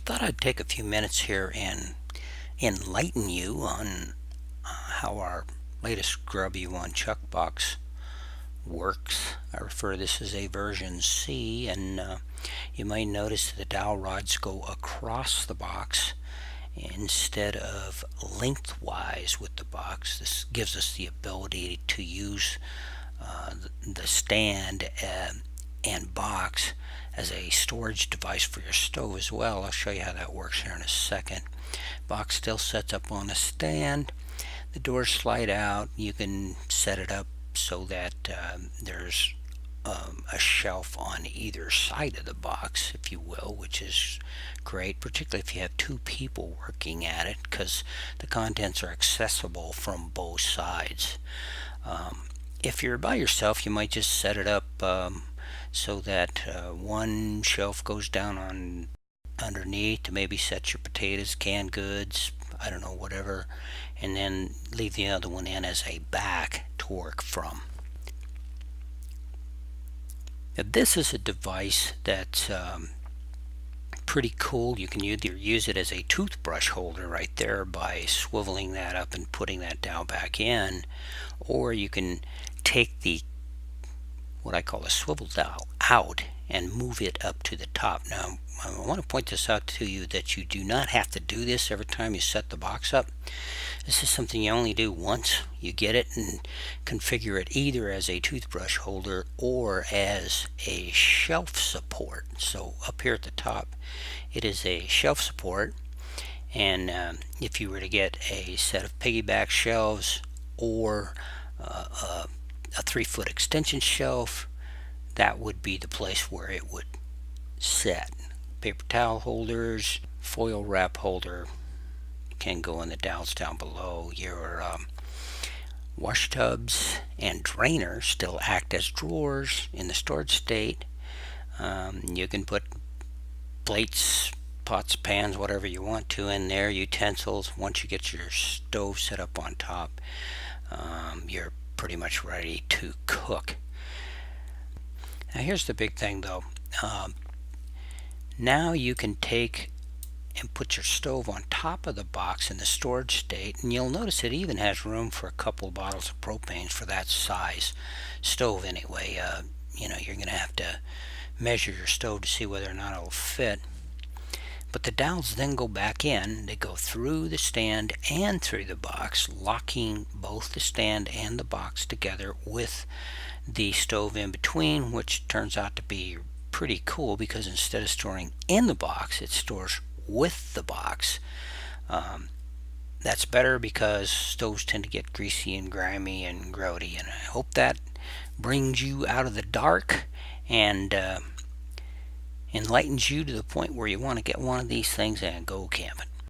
Thought I'd take a few minutes here and enlighten you on how our latest Grubby One Chuck Box works. I refer to this as a version C, and you might notice the dowel rods go across the box instead of lengthwise with the box. This gives us the ability to use the stand and box as a storage device for your stove as well. I'll show you how that works here in a second. Box still sets up on a stand. The doors slide out. You can set it up so that there's a shelf on either side of the box, if you will, which is great, particularly if you have two people working at it, because the contents are accessible from both sides. If you're by yourself, you might just set it up so that one shelf goes down on underneath to maybe set your potatoes, canned goods, I don't know, whatever, and then leave the other one in as a back to work from. Now, this is a device that's pretty cool. You can either use it as a toothbrush holder right there by swiveling that up and putting that dowel back in, or you can take the what I call a swivel dowel out and move it up to the top. Now, I want to point this out to you that you do not have to do this every time you set the box up. This is something you only do once. You get it and configure it either as a toothbrush holder or as a shelf support. So up here at the top, it is a shelf support, and if you were to get a set of piggyback shelves or a 3-foot extension shelf, that would be the place where it would sit. Paper towel holders, foil wrap holder can go in the dowels down below. Your wash tubs and drainers still act as drawers in the storage state. You can put plates, pots, pans, whatever you want to in there, utensils. Once you get your stove set up on top, you're pretty much ready to cook. Now here's the big thing though. Now you can take and put your stove on top of the box in the storage state, and you'll notice it even has room for a couple of bottles of propane for that size stove anyway. You're going to have to measure your stove to see whether or not it'll fit. But the dowels then go back in. They go through the stand and through the box, locking both the stand and the box together with the stove in between, which turns out to be pretty cool because instead of storing in the box, it stores with the box. That's better because stoves tend to get greasy and grimy and grody, and I hope that brings you out of the dark and enlightens you to the point where you want to get one of these things and go camping.